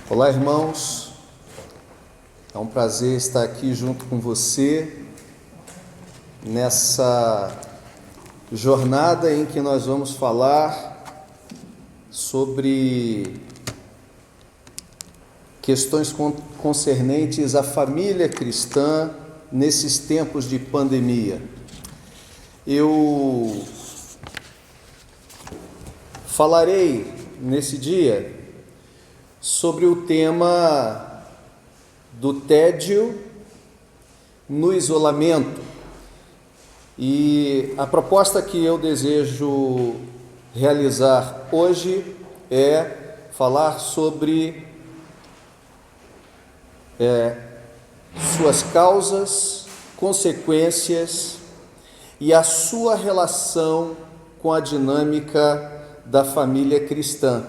Olá, irmãos, é um prazer estar aqui junto com você nessa jornada em que nós vamos falar sobre questões concernentes à família cristã nesses tempos de pandemia. Eu falarei nesse dia sobre o tema do tédio no isolamento. E a proposta que eu desejo realizar hoje é falar sobre suas causas, consequências e a sua relação com a dinâmica da família cristã.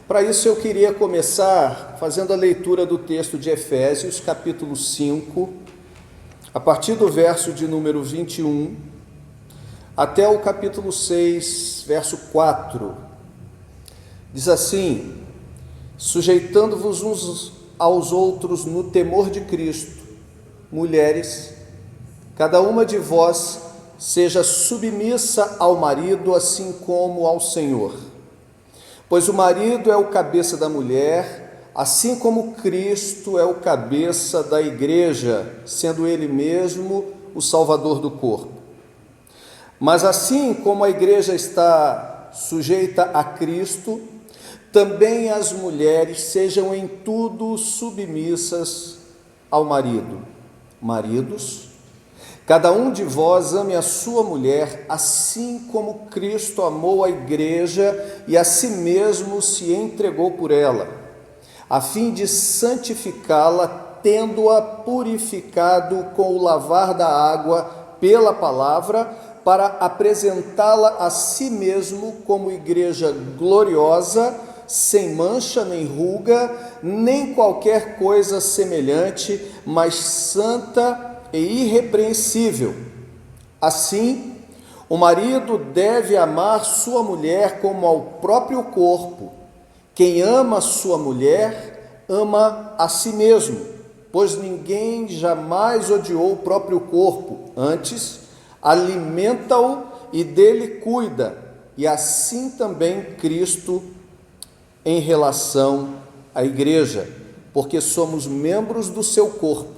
Para isso eu queria começar fazendo a leitura do texto de Efésios, capítulo 5, a partir do verso de número 21, até o capítulo 6, verso 4. Diz assim: sujeitando-vos uns aos outros no temor de Cristo, mulheres, cada uma de vós seja submissa ao marido, assim como ao Senhor. Pois o marido é o cabeça da mulher, assim como Cristo é o cabeça da igreja, sendo ele mesmo o Salvador do corpo. Mas assim como a igreja está sujeita a Cristo, também as mulheres sejam em tudo submissas ao marido. Maridos, cada um de vós ame a sua mulher, assim como Cristo amou a igreja e a si mesmo se entregou por ela, a fim de santificá-la, tendo-a purificado com o lavar da água pela palavra, para apresentá-la a si mesmo como igreja gloriosa, sem mancha nem ruga, nem qualquer coisa semelhante, mas santa e irrepreensível. Assim, o marido deve amar sua mulher como ao próprio corpo. Quem ama sua mulher, ama a si mesmo, pois ninguém jamais odiou o próprio corpo, antes alimenta-o e dele cuida, e assim também Cristo em relação à igreja, porque somos membros do seu corpo.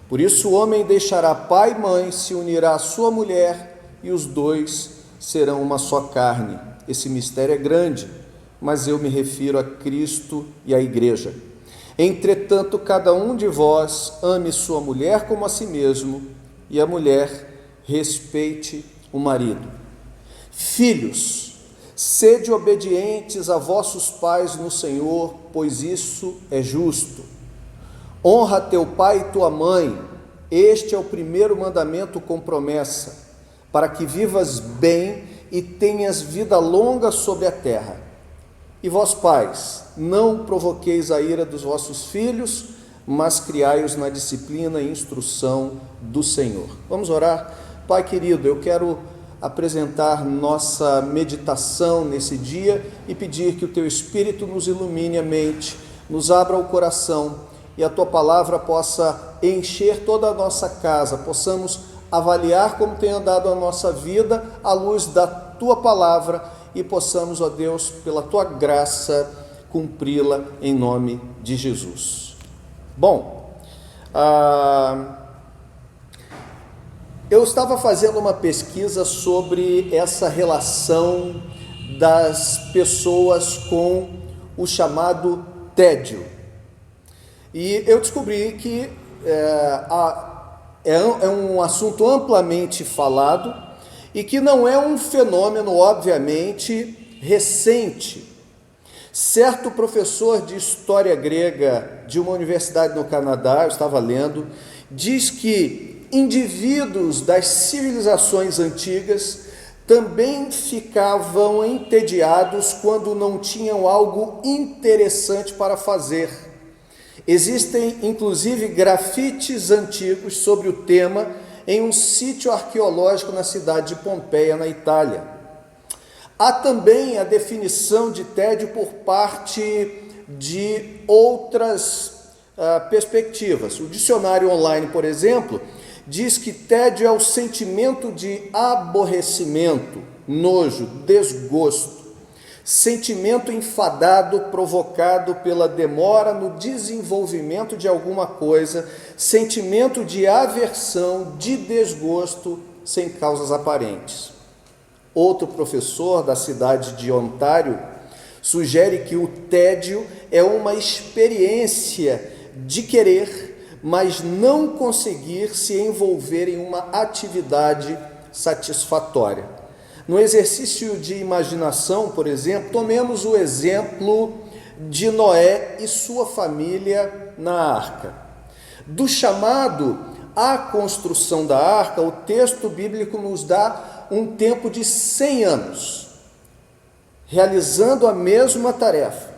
Por isso o homem deixará pai e mãe, se unirá à sua mulher, e os dois serão uma só carne. Esse mistério é grande, mas eu me refiro a Cristo e à igreja. Entretanto, cada um de vós ame sua mulher como a si mesmo, e a mulher respeite o marido. Filhos, sede obedientes a vossos pais no Senhor, pois isso é justo. Honra teu pai e tua mãe, este é o primeiro mandamento com promessa, para que vivas bem e tenhas vida longa sobre a terra. E vós, pais, não provoqueis a ira dos vossos filhos, mas criai-os na disciplina e instrução do Senhor. Vamos orar? Pai querido, eu quero apresentar nossa meditação nesse dia e pedir que o teu Espírito nos ilumine a mente, nos abra o coração, e a tua palavra possa encher toda a nossa casa, possamos avaliar como tem andado a nossa vida à luz da tua palavra e possamos, ó Deus, pela tua graça, cumpri-la em nome de Jesus. Bom, eu estava fazendo uma pesquisa sobre essa relação das pessoas com o chamado tédio. E eu descobri que é um assunto amplamente falado e que não é um fenômeno, obviamente, recente. Certo professor de história grega de uma universidade no Canadá, eu estava lendo, diz que indivíduos das civilizações antigas também ficavam entediados quando não tinham algo interessante para fazer. Existem, inclusive, grafites antigos sobre o tema em um sítio arqueológico na cidade de Pompeia, na Itália. Há também a definição de tédio por parte de outras perspectivas. O dicionário online, por exemplo, diz que tédio é o sentimento de aborrecimento, nojo, desgosto, sentimento enfadado provocado pela demora no desenvolvimento de alguma coisa, sentimento de aversão, de desgosto, sem causas aparentes. Outro professor da cidade de Ontário sugere que o tédio é uma experiência de querer, mas não conseguir se envolver em uma atividade satisfatória. No exercício de imaginação, por exemplo, tomemos o exemplo de Noé e sua família na arca. Do chamado à construção da arca, o texto bíblico nos dá um tempo de 100 anos, realizando a mesma tarefa.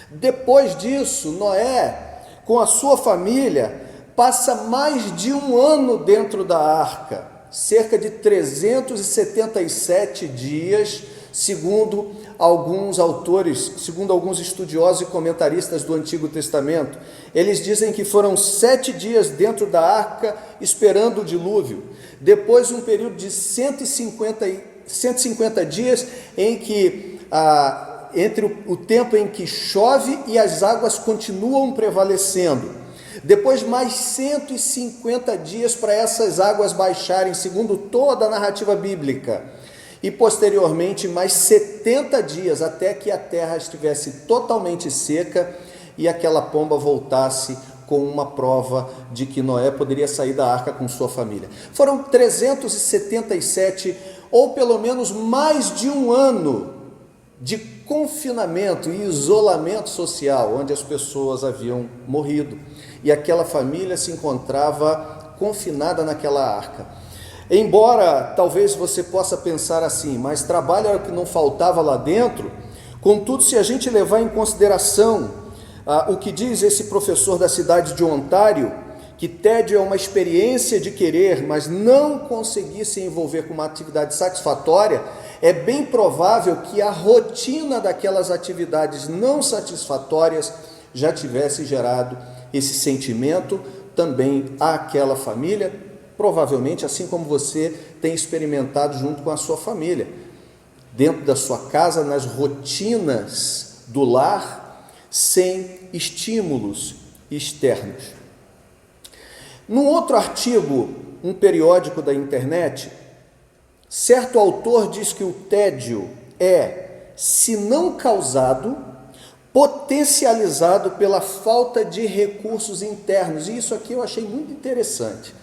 Depois disso, Noé, com a sua família, passa mais de um ano dentro da arca, cerca de 377 dias, segundo alguns autores, segundo alguns estudiosos e comentaristas do Antigo Testamento. Eles dizem que foram 7 dias dentro da arca, esperando o dilúvio. Depois, um período de 150 dias em que entre o tempo em que chove e as águas continuam prevalecendo. Depois mais 150 dias para essas águas baixarem, segundo toda a narrativa bíblica. E posteriormente mais 70 dias até que a terra estivesse totalmente seca e aquela pomba voltasse com uma prova de que Noé poderia sair da arca com sua família. Foram 377, ou pelo menos mais de um ano de confinamento e isolamento social, onde as pessoas haviam morrido, e aquela família se encontrava confinada naquela arca. Embora talvez você possa pensar assim, mas trabalho era o que não faltava lá dentro. Contudo, se a gente levar em consideração o que diz esse professor da cidade de Ontário, que tédio é uma experiência de querer, mas não conseguir se envolver com uma atividade satisfatória, é bem provável que a rotina daquelas atividades não satisfatórias já tivesse gerado esse sentimento também àquela família, provavelmente assim como você tem experimentado junto com a sua família, dentro da sua casa, nas rotinas do lar, sem estímulos externos. Num outro artigo, um periódico da internet, certo autor diz que o tédio é, se não causado, potencializado pela falta de recursos internos. E isso aqui eu achei muito interessante.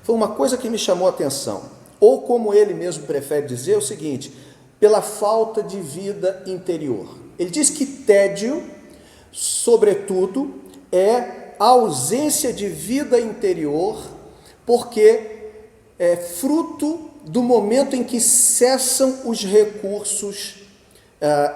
Foi uma coisa que me chamou a atenção. Ou como ele mesmo prefere dizer, o seguinte, pela falta de vida interior. Ele diz que tédio, sobretudo, é a ausência de vida interior, porque é fruto do momento em que cessam os recursos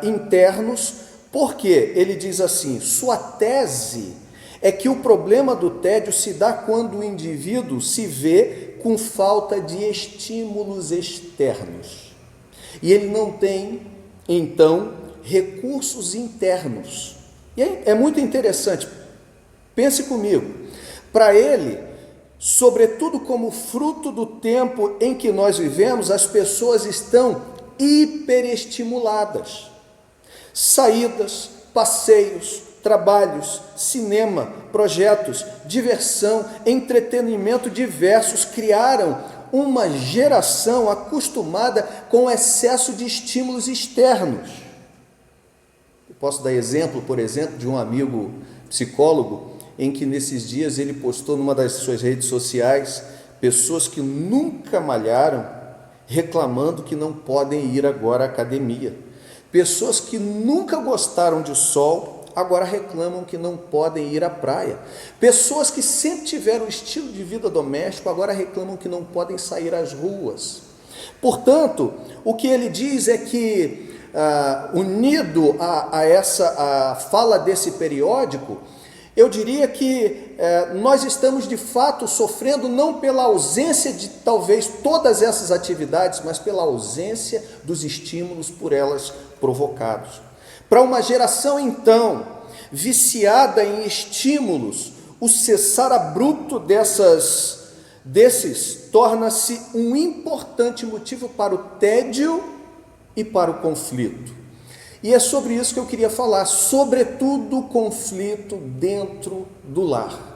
internos, porque ele diz assim, sua tese é que o problema do tédio se dá quando o indivíduo se vê com falta de estímulos externos. E ele não tem, então, recursos internos. E é muito interessante, pense comigo, para ele, sobretudo como fruto do tempo em que nós vivemos, as pessoas estão hiperestimuladas. Saídas, passeios, trabalhos, cinema, projetos, diversão, entretenimento diversos criaram uma geração acostumada com o excesso de estímulos externos. Eu posso dar exemplo, por exemplo, de um amigo psicólogo, em que nesses dias ele postou numa das suas redes sociais pessoas que nunca malharam reclamando que não podem ir agora à academia. Pessoas que nunca gostaram de sol agora reclamam que não podem ir à praia. Pessoas que sempre tiveram um estilo de vida doméstico agora reclamam que não podem sair às ruas. Portanto, o que ele diz é que, unido a essa fala desse periódico, eu diria que nós estamos de fato sofrendo não pela ausência de talvez todas essas atividades, mas pela ausência dos estímulos por elas provocados. Para uma geração então viciada em estímulos, o cessar abrupto desses torna-se um importante motivo para o tédio e para o conflito. E é sobre isso que eu queria falar, sobretudo o conflito dentro do lar.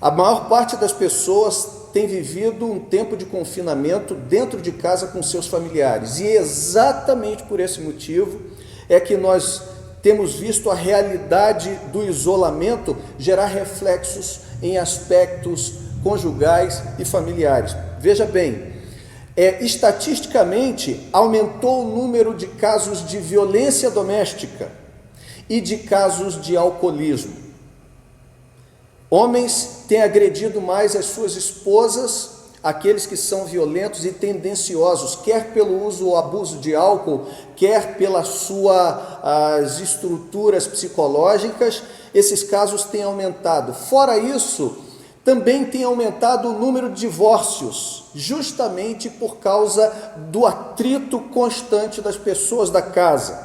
A maior parte das pessoas tem vivido um tempo de confinamento dentro de casa com seus familiares, e exatamente por esse motivo é que nós temos visto a realidade do isolamento gerar reflexos em aspectos conjugais e familiares. Veja bem, estatisticamente aumentou o número de casos de violência doméstica e de casos de alcoolismo. Homens têm agredido mais as suas esposas, aqueles que são violentos e tendenciosos, quer pelo uso ou abuso de álcool, quer pelas suas estruturas psicológicas. Esses casos têm aumentado. Fora isso, também tem aumentado o número de divórcios, justamente por causa do atrito constante das pessoas da casa.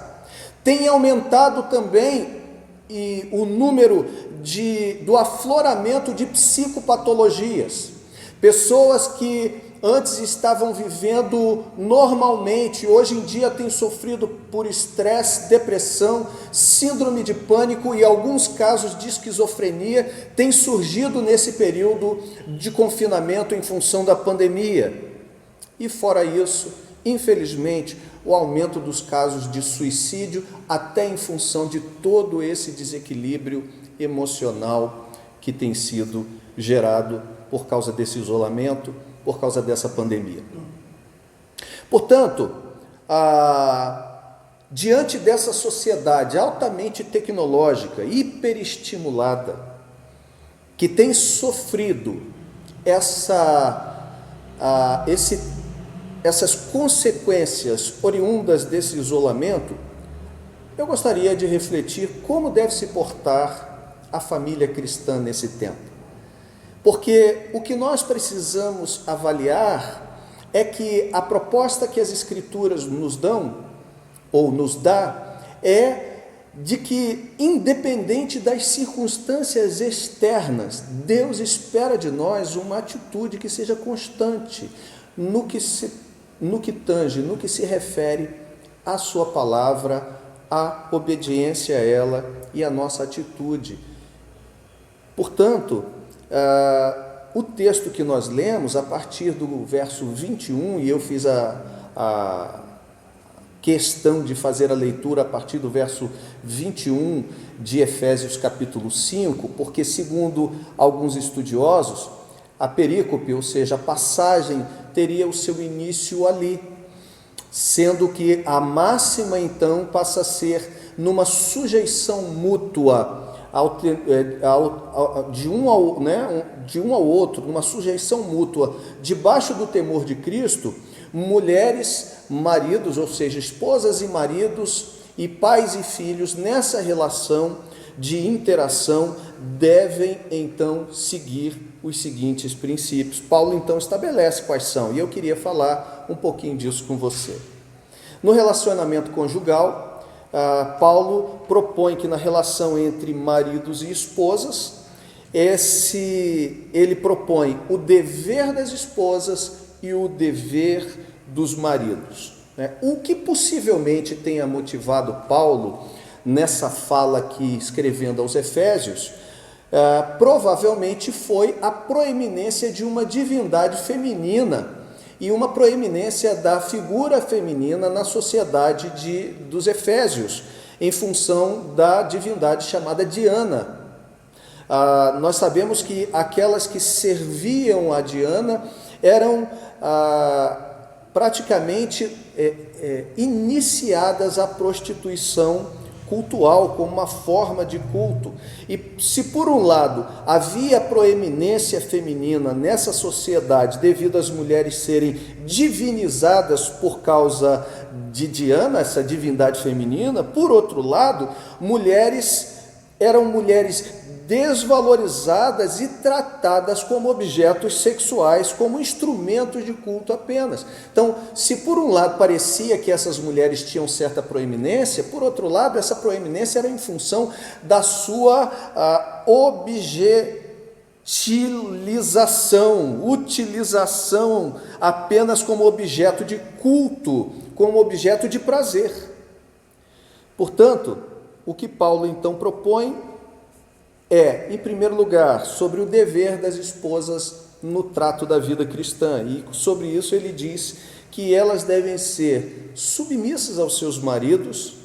Tem aumentado também o número do afloramento de psicopatologias. Pessoas que antes estavam vivendo normalmente, hoje em dia têm sofrido por estresse, depressão, síndrome de pânico e alguns casos de esquizofrenia têm surgido nesse período de confinamento em função da pandemia. E fora isso, infelizmente, o aumento dos casos de suicídio, até em função de todo esse desequilíbrio emocional que tem sido gerado por causa desse isolamento, por causa dessa pandemia. Portanto, diante dessa sociedade altamente tecnológica, hiperestimulada, que tem sofrido essas consequências oriundas desse isolamento, eu gostaria de refletir como deve se portar a família cristã nesse tempo. Porque o que nós precisamos avaliar é que a proposta que as Escrituras nos dão, ou nos dá, é de que, independente das circunstâncias externas, Deus espera de nós uma atitude que seja constante no que se refere à sua palavra, à obediência a ela e à nossa atitude. Portanto, o texto que nós lemos, a partir do verso 21, e eu fiz a questão de fazer a leitura a partir do verso 21 de Efésios capítulo 5, porque segundo alguns estudiosos, a perícope, ou seja, a passagem, teria o seu início ali, sendo que a máxima então passa a ser numa sujeição mútua de um ao outro, numa sujeição mútua, debaixo do temor de Cristo. Mulheres, maridos, ou seja, esposas e maridos, e pais e filhos, nessa relação de interação, devem então seguir os seguintes princípios. Paulo então estabelece quais são, e eu queria falar um pouquinho disso com você. No relacionamento conjugal, Paulo propõe que na relação entre maridos e esposas, ele propõe o dever das esposas e o dever dos maridos. O que possivelmente tenha motivado Paulo nessa fala aqui, escrevendo aos Efésios, provavelmente foi a proeminência de uma divindade feminina e uma proeminência da figura feminina na sociedade dos Efésios, em função da divindade chamada Diana. Nós sabemos que aquelas que serviam a Diana eram praticamente iniciadas à prostituição cultual, como uma forma de culto. E se por um lado havia proeminência feminina nessa sociedade devido às mulheres serem divinizadas por causa de Diana, essa divindade feminina, por outro lado, eram mulheres desvalorizadas e tratadas como objetos sexuais, como instrumentos de culto apenas. Então, se por um lado parecia que essas mulheres tinham certa proeminência, por outro lado, essa proeminência era em função da sua utilização apenas como objeto de culto, como objeto de prazer. Portanto, o que Paulo então propõe em primeiro lugar, sobre o dever das esposas no trato da vida cristã. E sobre isso ele diz que elas devem ser submissas aos seus maridos,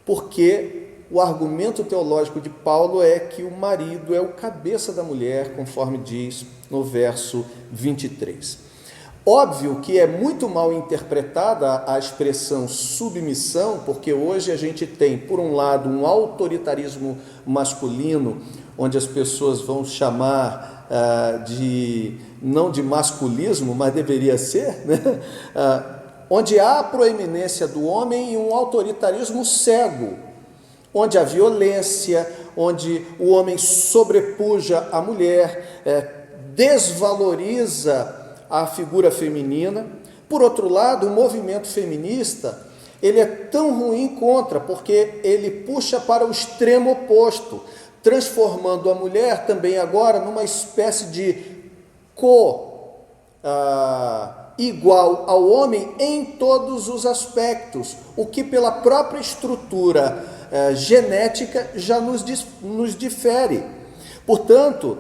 porque o argumento teológico de Paulo é que o marido é o cabeça da mulher, conforme diz no verso 23. Óbvio que é muito mal interpretada a expressão submissão, porque hoje a gente tem, por um lado, um autoritarismo masculino, onde as pessoas vão chamar não de masculismo, mas deveria ser, né? Onde há a proeminência do homem e um autoritarismo cego, onde a violência, onde o homem sobrepuja a mulher, desvaloriza a figura feminina. Por outro lado, o movimento feminista, ele é tão ruim contra, porque ele puxa para o extremo oposto, transformando a mulher também agora numa espécie de igual ao homem em todos os aspectos, o que pela própria estrutura genética já nos difere. Portanto,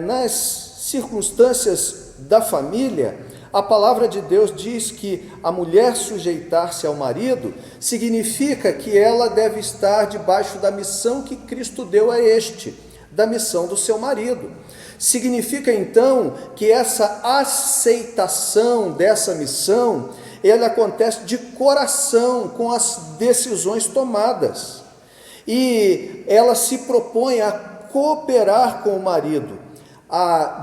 nas circunstâncias da família, a palavra de Deus diz que a mulher sujeitar-se ao marido significa que ela deve estar debaixo da missão que Cristo deu a este, da missão do seu marido. Significa então que essa aceitação dessa missão, ela acontece de coração com as decisões tomadas, e ela se propõe a cooperar com o marido,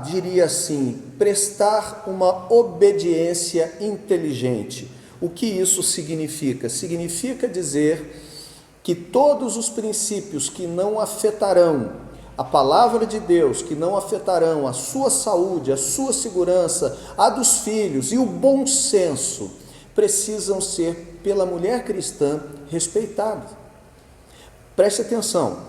diria assim, prestar uma obediência inteligente. O que isso significa? Significa dizer que todos os princípios que não afetarão a palavra de Deus, que não afetarão a sua saúde, a sua segurança, a dos filhos e o bom senso, precisam ser, pela mulher cristã, respeitados. Preste atenção,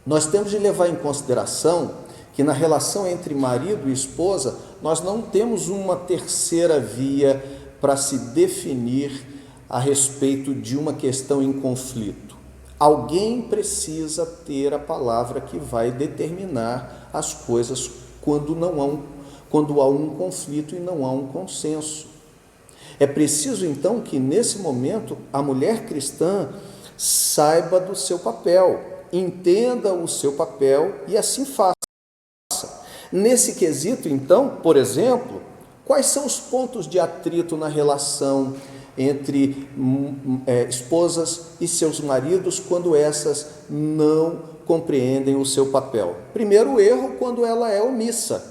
nós temos de levar em consideração que na relação entre marido e esposa, nós não temos uma terceira via para se definir a respeito de uma questão em conflito. Alguém precisa ter a palavra que vai determinar as coisas quando há um conflito e não há um consenso. É preciso então que nesse momento a mulher cristã saiba do seu papel, entenda o seu papel e assim faça. Nesse quesito, então, por exemplo, quais são os pontos de atrito na relação entre esposas e seus maridos quando essas não compreendem o seu papel? Primeiro erro, quando ela é omissa,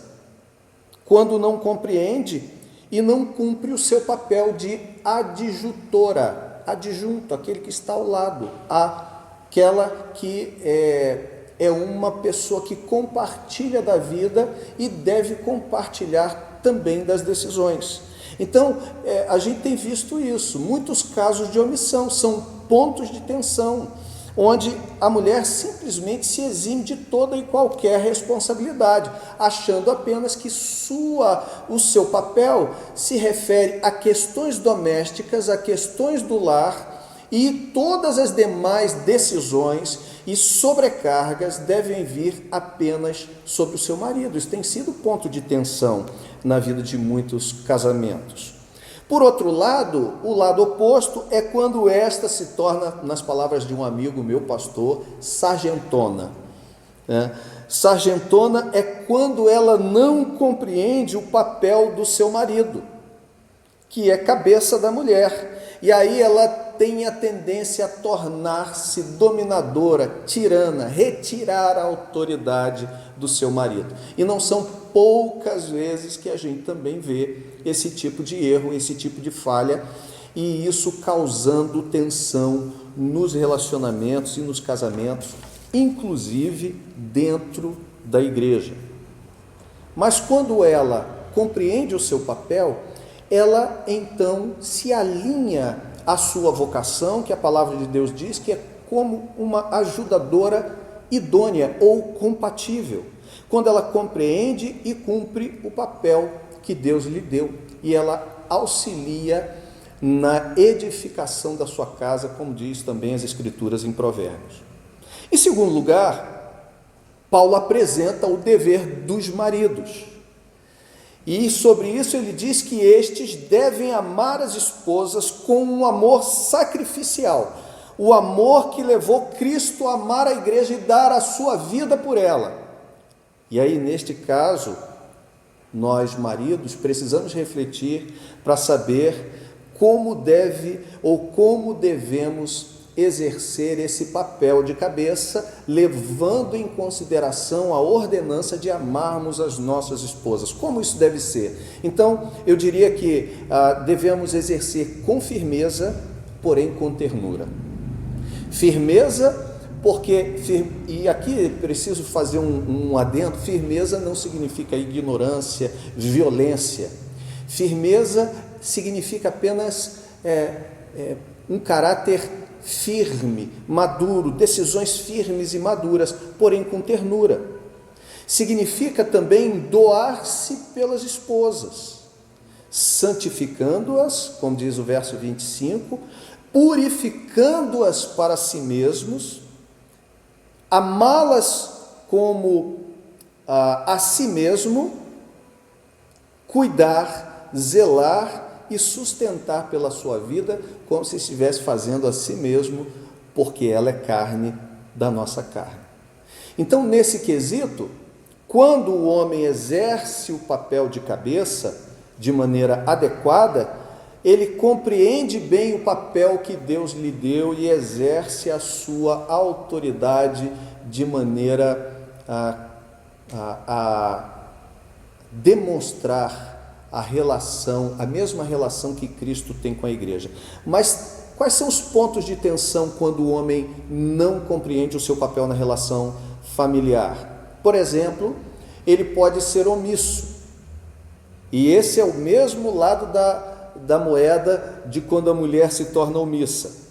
quando não compreende e não cumpre o seu papel de adjutora, adjunto, aquele que está ao lado, aquela que é uma pessoa que compartilha da vida e deve compartilhar também das decisões. Então, a gente tem visto isso, muitos casos de omissão, são pontos de tensão, onde a mulher simplesmente se exime de toda e qualquer responsabilidade, achando apenas que o seu papel se refere a questões domésticas, a questões do lar, e todas as demais decisões e sobrecargas devem vir apenas sobre o seu marido. Isso tem sido ponto de tensão na vida de muitos casamentos. Por outro lado, o lado oposto é quando esta se torna, nas palavras de um amigo meu, pastor, sargentona. Sargentona é quando ela não compreende o papel do seu marido, que é cabeça da mulher, e aí ela tem a tendência a tornar-se dominadora, tirana, retirar a autoridade do seu marido. E não são poucas vezes que a gente também vê esse tipo de erro, esse tipo de falha, e isso causando tensão nos relacionamentos e nos casamentos inclusive dentro da igreja. Mas quando ela compreende o seu papel, ela então se alinha à sua vocação, que a palavra de Deus diz que é como uma ajudadora idônea ou compatível, quando ela compreende e cumpre o papel que Deus lhe deu, e ela auxilia na edificação da sua casa, como diz também as Escrituras em Provérbios. Em segundo lugar, Paulo apresenta o dever dos maridos. E sobre isso ele diz que estes devem amar as esposas com um amor sacrificial, o amor que levou Cristo a amar a igreja e dar a sua vida por ela. E aí, neste caso, nós maridos precisamos refletir para saber como deve ou como devemos exercer esse papel de cabeça, levando em consideração a ordenança de amarmos as nossas esposas. Como isso deve ser? Então, eu diria que devemos exercer com firmeza, porém com ternura. Firmeza, porque, e aqui preciso fazer um adendo, firmeza não significa ignorância, violência. Firmeza significa apenas um caráter firme, maduro, decisões firmes e maduras, porém com ternura. Significa também doar-se pelas esposas, santificando-as, como diz o verso 25, purificando-as para si mesmos, amá-las como a si mesmo, cuidar, zelar e sustentar pela sua vida, como se estivesse fazendo a si mesmo, porque ela é carne da nossa carne. Então, nesse quesito, quando o homem exerce o papel de cabeça de maneira adequada, ele compreende bem o papel que Deus lhe deu e exerce a sua autoridade de maneira a demonstrar a relação, a mesma relação que Cristo tem com a igreja. Mas quais são os pontos de tensão quando o homem não compreende o seu papel na relação familiar? Por exemplo, ele pode ser omisso. E esse é o mesmo lado da moeda de quando a mulher se torna omissa.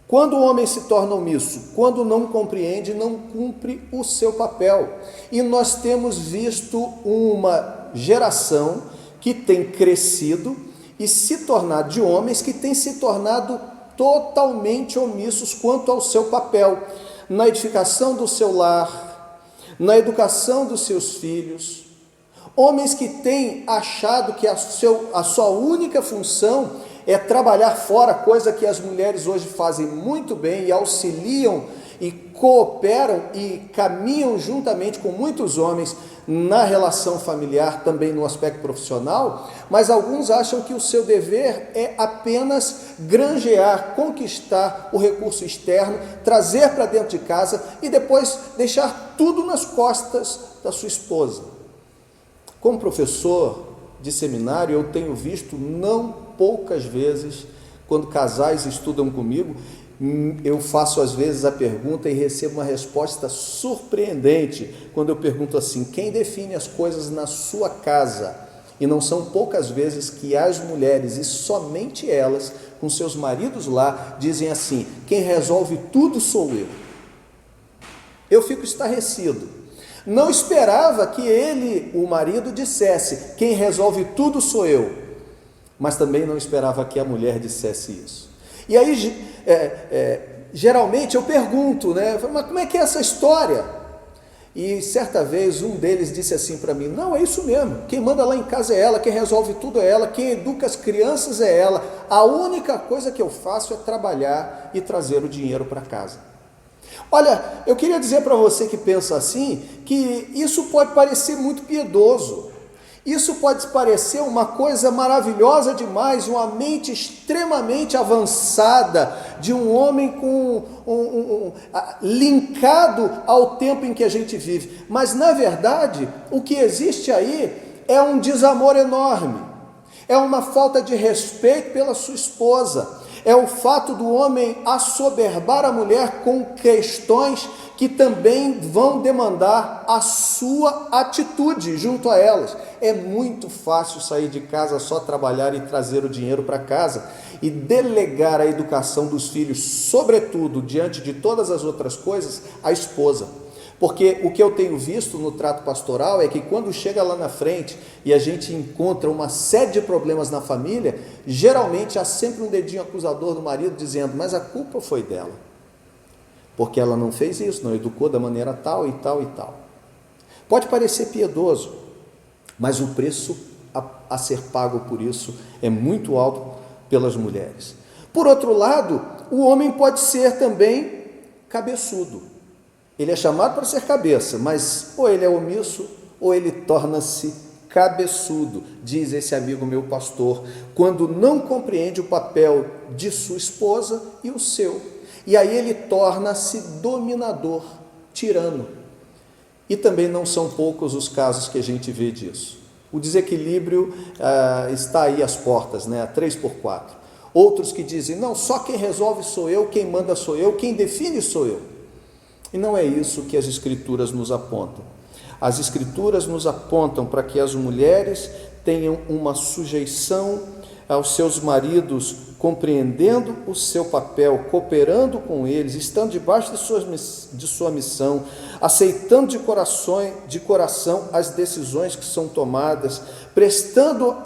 Quando o homem se torna omisso, quando não compreende, não cumpre o seu papel. E nós temos visto uma geração que tem crescido e se tornado de homens que têm se tornado totalmente omissos quanto ao seu papel, na edificação do seu lar, na educação dos seus filhos. Homens que têm achado que a sua única função é trabalhar fora, coisa que as mulheres hoje fazem muito bem e auxiliam e cooperam e caminham juntamente com muitos homens na relação familiar, também no aspecto profissional, mas alguns acham que o seu dever é apenas granjear, conquistar o recurso externo, trazer para dentro de casa e depois deixar tudo nas costas da sua esposa. Como professor de seminário, eu tenho visto não poucas vezes, quando casais estudam comigo, eu faço às vezes a pergunta e recebo uma resposta surpreendente, quando eu pergunto assim: quem define as coisas na sua casa? E não são poucas vezes que as mulheres, e somente elas, com seus maridos lá, dizem assim: quem resolve tudo sou eu. Eu fico estarrecido. Não esperava que ele, o marido, dissesse: quem resolve tudo sou eu. Mas também não esperava que a mulher dissesse isso. E aí, geralmente eu pergunto, né? Mas como é que é essa história? E certa vez um deles disse assim para mim: não, é isso mesmo, quem manda lá em casa é ela, quem resolve tudo é ela, quem educa as crianças é ela, a única coisa que eu faço é trabalhar e trazer o dinheiro para casa. Olha, eu queria dizer para você que pensa assim, que isso pode parecer muito piedoso, isso pode parecer uma coisa maravilhosa demais, uma mente extremamente avançada, de um homem linkado ao tempo em que a gente vive, mas na verdade o que existe aí é um desamor enorme, é uma falta de respeito pela sua esposa, É o fato do homem assoberbar a mulher com questões que também vão demandar a sua atitude junto a elas. É muito fácil sair de casa, só trabalhar e trazer o dinheiro para casa e delegar a educação dos filhos, sobretudo diante de todas as outras coisas, à esposa. Porque o que eu tenho visto no trato pastoral é que quando chega lá na frente e a gente encontra uma série de problemas na família, geralmente há sempre um dedinho acusador do marido dizendo: mas a culpa foi dela, porque ela não fez isso, não educou da maneira tal e tal e tal. Pode parecer piedoso, mas o preço a ser pago por isso é muito alto pelas mulheres. Por outro lado, o homem pode ser também cabeçudo. Ele é chamado para ser cabeça, mas ou ele é omisso ou ele torna-se cabeçudo, diz esse amigo meu pastor, quando não compreende o papel de sua esposa e o seu. E aí ele torna-se dominador, tirano. E também não são poucos os casos que a gente vê disso. O desequilíbrio está aí às portas, né? 3x4. Outros que dizem: não, só quem resolve sou eu, quem manda sou eu, quem define sou eu. E não é isso que as Escrituras nos apontam. As Escrituras nos apontam para que as mulheres tenham uma sujeição aos seus maridos, compreendendo o seu papel, cooperando com eles, estando debaixo de sua missão, aceitando de coração as decisões que são tomadas, prestando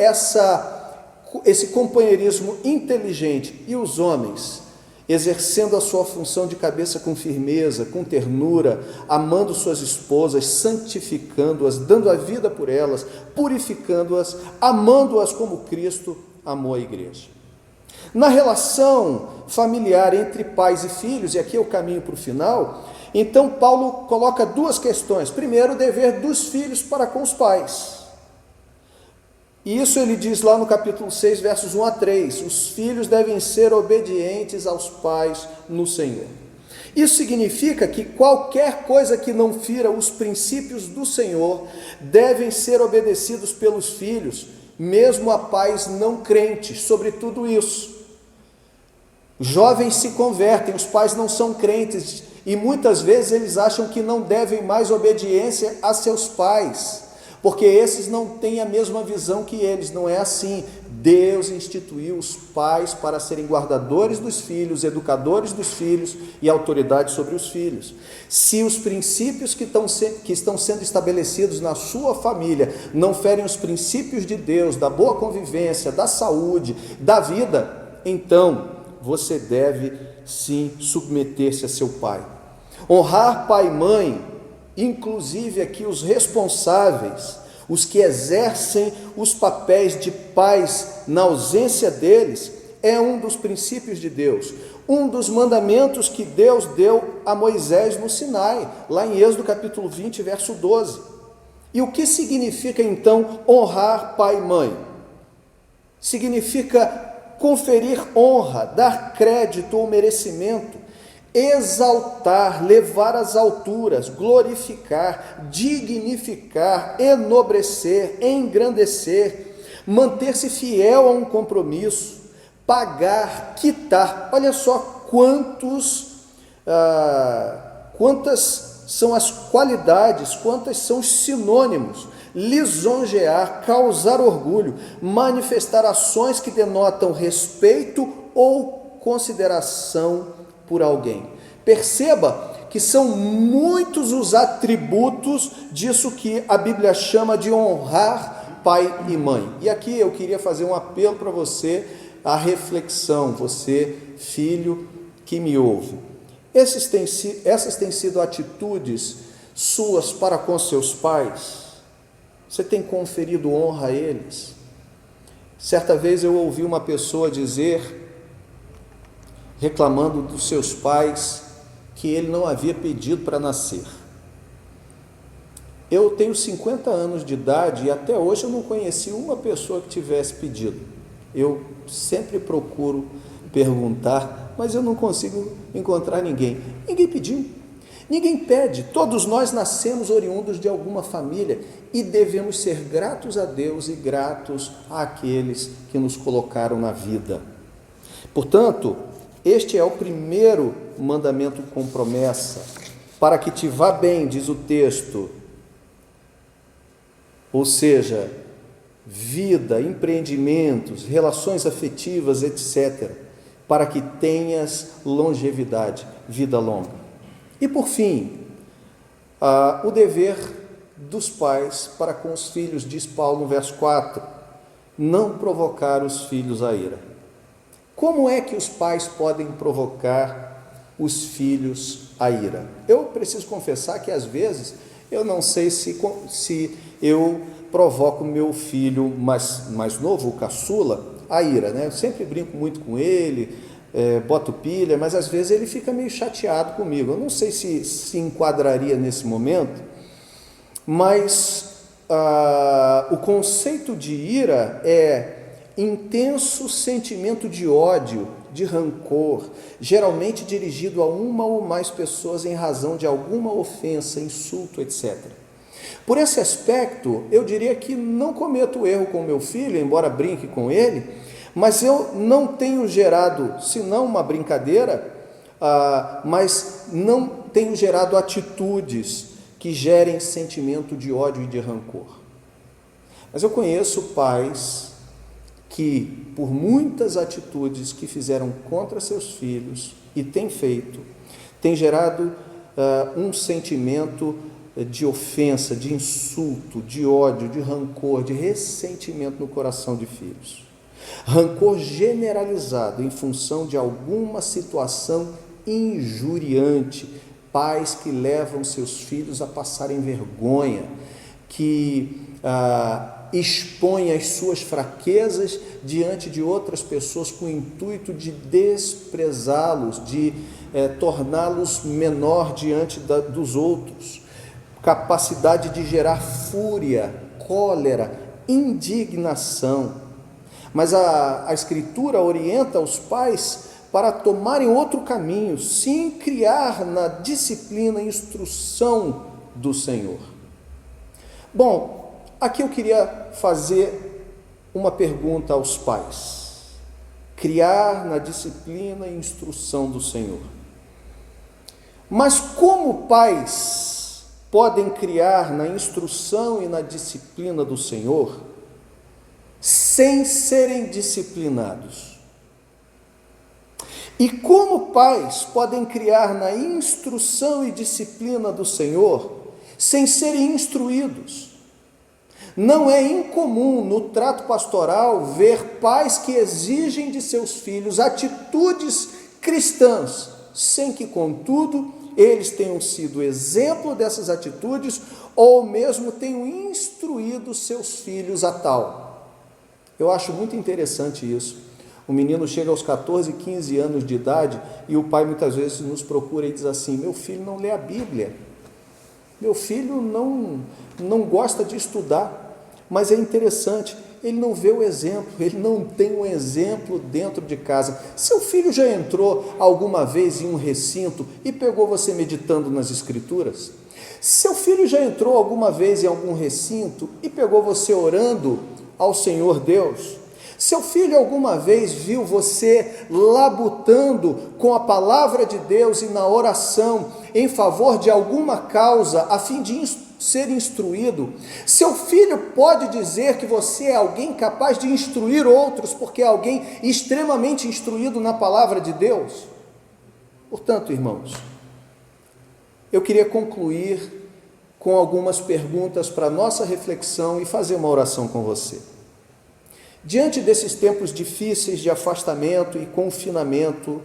esse companheirismo inteligente. E os homens exercendo a sua função de cabeça com firmeza, com ternura, amando suas esposas, santificando-as, dando a vida por elas, purificando-as, amando-as como Cristo amou a igreja. Na relação familiar entre pais e filhos, e aqui eu caminho para o final, então Paulo coloca duas questões. Primeiro, o dever dos filhos para com os pais. E isso ele diz lá no capítulo 6, versos 1 a 3, os filhos devem ser obedientes aos pais no Senhor. Isso significa que qualquer coisa que não fira os princípios do Senhor devem ser obedecidos pelos filhos, mesmo a pais não crentes, sobre tudo isso. Jovens se convertem, os pais não são crentes, e muitas vezes eles acham que não devem mais obediência a seus pais, porque esses não têm a mesma visão que eles. Não é assim. Deus instituiu os pais para serem guardadores dos filhos, educadores dos filhos e autoridade sobre os filhos. Se os princípios que estão sendo estabelecidos na sua família não ferem os princípios de Deus, da boa convivência, da saúde, da vida, então você deve sim submeter-se a seu pai. Honrar pai e mãe, inclusive aqui os responsáveis, os que exercem os papéis de pais na ausência deles, é um dos princípios de Deus, um dos mandamentos que Deus deu a Moisés no Sinai, lá em Êxodo capítulo 20, verso 12. E o que significa então honrar pai e mãe? Significa conferir honra, dar crédito ou merecimento, exaltar, levar às alturas, glorificar, dignificar, enobrecer, engrandecer, manter-se fiel a um compromisso, pagar, quitar. Olha só quantas são as qualidades, quantos são os sinônimos: lisonjear, causar orgulho, manifestar ações que denotam respeito ou consideração por alguém. Perceba que são muitos os atributos disso que a Bíblia chama de honrar pai e mãe. E aqui eu queria fazer um apelo para você, a reflexão, você, filho que me ouve. Essas têm sido atitudes suas para com seus pais? Você tem conferido honra a eles? Certa vez eu ouvi uma pessoa dizer, reclamando dos seus pais, que ele não havia pedido para nascer. Eu tenho 50 anos de idade e até hoje eu não conheci uma pessoa que tivesse pedido. Eu sempre procuro perguntar, mas eu não consigo encontrar ninguém. Ninguém pediu, ninguém pede. Todos nós nascemos oriundos de alguma família e devemos ser gratos a Deus e gratos àqueles que nos colocaram na vida. Portanto, este é o primeiro mandamento com promessa, para que te vá bem, diz o texto, ou seja, vida, empreendimentos, relações afetivas, etc., para que tenhas longevidade, vida longa. E por fim, o dever dos pais para com os filhos, diz Paulo no verso 4, não provocar os filhos à ira. Como é que os pais podem provocar os filhos à ira? Eu preciso confessar que às vezes eu não sei se eu provoco meu filho mais novo, o caçula, à ira, né? Eu sempre brinco muito com ele, boto pilha, mas às vezes ele fica meio chateado comigo. Eu não sei se enquadraria nesse momento, mas o conceito de ira é intenso sentimento de ódio, de rancor, geralmente dirigido a uma ou mais pessoas em razão de alguma ofensa, insulto, etc. Por esse aspecto, eu diria que não cometo erro com meu filho, embora brinque com ele, mas eu não tenho gerado, senão uma brincadeira, mas não tenho gerado atitudes que gerem sentimento de ódio e de rancor. Mas eu conheço pais que, por muitas atitudes que fizeram contra seus filhos e têm feito, tem gerado um sentimento de ofensa, de insulto, de ódio, de rancor, de ressentimento no coração de filhos. Rancor generalizado em função de alguma situação injuriante, pais que levam seus filhos a passarem vergonha, que expõem as suas fraquezas diante de outras pessoas com o intuito de desprezá-los, de torná-los menor diante dos outros, capacidade de gerar fúria, cólera, indignação. Mas a Escritura orienta os pais para tomarem outro caminho, sim, criar na disciplina e instrução do Senhor. Bom, aqui eu queria fazer uma pergunta aos pais. Criar na disciplina e instrução do Senhor. Mas como pais podem criar na instrução e na disciplina do Senhor sem serem disciplinados? E como pais podem criar na instrução e disciplina do Senhor sem serem instruídos? Não é incomum no trato pastoral ver pais que exigem de seus filhos atitudes cristãs, sem que, contudo, eles tenham sido exemplo dessas atitudes ou mesmo tenham instruído seus filhos a tal. Eu acho muito interessante isso. O menino chega aos 14, 15 anos de idade e o pai muitas vezes nos procura e diz assim: meu filho não lê a Bíblia, meu filho não gosta de estudar. Mas é interessante, ele não vê o exemplo, ele não tem um exemplo dentro de casa. Seu filho já entrou alguma vez em um recinto e pegou você meditando nas Escrituras? Seu filho já entrou alguma vez em algum recinto e pegou você orando ao Senhor Deus? Seu filho alguma vez viu você labutando com a palavra de Deus e na oração em favor de alguma causa a fim de ser instruído? Seu filho pode dizer que você é alguém capaz de instruir outros porque é alguém extremamente instruído na palavra de Deus? Portanto, irmãos, eu queria concluir com algumas perguntas para nossa reflexão e fazer uma oração com você. Diante desses tempos difíceis de afastamento e confinamento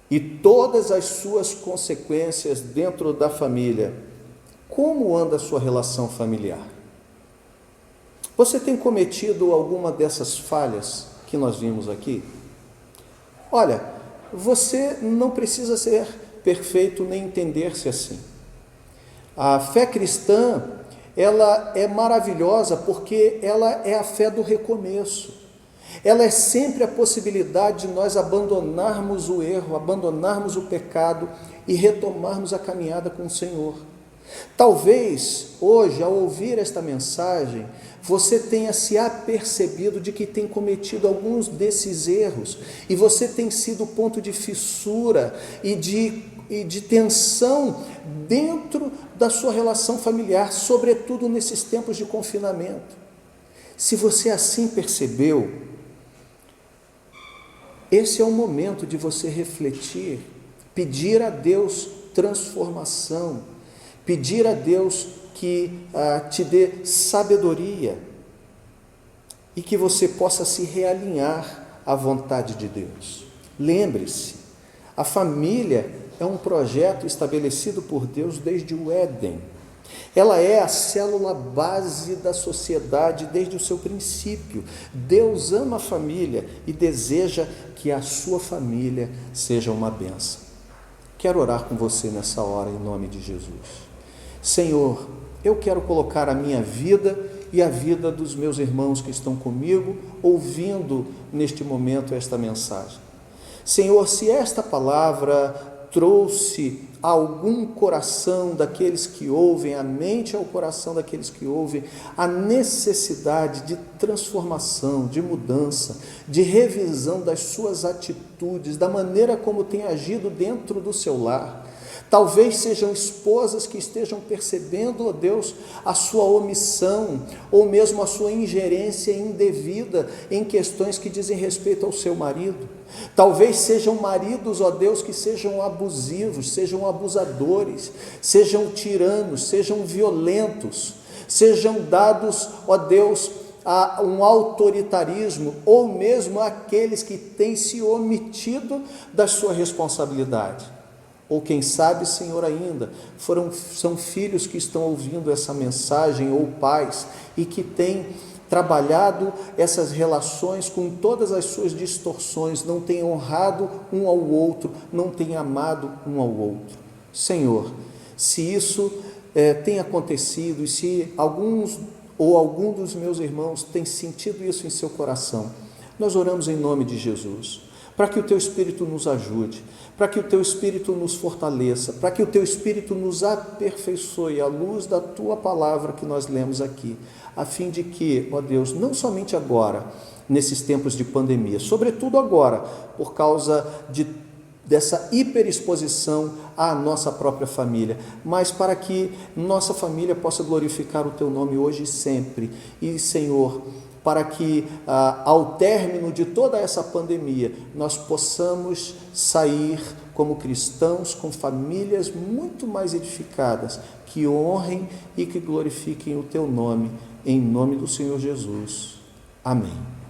e todas as suas consequências dentro da família, como anda a sua relação familiar? Você tem cometido alguma dessas falhas que nós vimos aqui? Olha, você não precisa ser perfeito nem entender-se assim. A fé cristã, ela é maravilhosa porque ela é a fé do recomeço. Ela é sempre a possibilidade de nós abandonarmos o erro, abandonarmos o pecado e retomarmos a caminhada com o Senhor. Talvez hoje, ao ouvir esta mensagem, você tenha se apercebido de que tem cometido alguns desses erros, e você tem sido ponto de fissura e de tensão dentro da sua relação familiar, sobretudo nesses tempos de confinamento. Se você assim percebeu, esse é o momento de você refletir, pedir a Deus transformação, pedir a Deus que te dê sabedoria e que você possa se realinhar à vontade de Deus. Lembre-se, a família é um projeto estabelecido por Deus desde o Éden. Ela é a célula base da sociedade desde o seu princípio. Deus ama a família e deseja que a sua família seja uma bênção. Quero orar com você nessa hora em nome de Jesus. Senhor, eu quero colocar a minha vida e a vida dos meus irmãos que estão comigo, ouvindo neste momento esta mensagem. Senhor, se esta palavra trouxe a algum coração daqueles que ouvem, a mente ao coração daqueles que ouvem, a necessidade de transformação, de mudança, de revisão das suas atitudes, da maneira como tem agido dentro do seu lar. Talvez sejam esposas que estejam percebendo, ó Deus, a sua omissão, ou mesmo a sua ingerência indevida em questões que dizem respeito ao seu marido. Talvez sejam maridos, ó Deus, que sejam abusivos, sejam abusadores, sejam tiranos, sejam violentos, sejam dados, ó Deus, a um autoritarismo, ou mesmo aqueles que têm se omitido da sua responsabilidade. Ou quem sabe, Senhor, ainda, são filhos que estão ouvindo essa mensagem, ou pais, e que têm trabalhado essas relações com todas as suas distorções, não têm honrado um ao outro, não têm amado um ao outro. Senhor, se isso tem acontecido, e se algum dos meus irmãos tem sentido isso em seu coração, nós oramos em nome de Jesus, para que o Teu Espírito nos ajude, para que o Teu Espírito nos fortaleça, para que o Teu Espírito nos aperfeiçoe à luz da Tua palavra que nós lemos aqui, a fim de que, ó Deus, não somente agora, nesses tempos de pandemia, sobretudo agora, por causa dessa hiperexposição à nossa própria família, mas para que nossa família possa glorificar o Teu nome hoje e sempre. E, Senhor, para que ao término de toda essa pandemia, nós possamos sair como cristãos, com famílias muito mais edificadas, que honrem e que glorifiquem o Teu nome, em nome do Senhor Jesus. Amém.